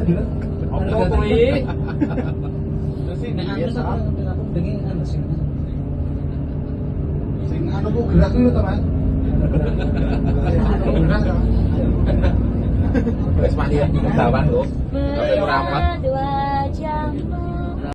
Apa kuwi? Nek anus aku pengen anus sing. Sing anu ku gerak ku teman. Wes mati kawan kok. Sampai merapat. Berdua jam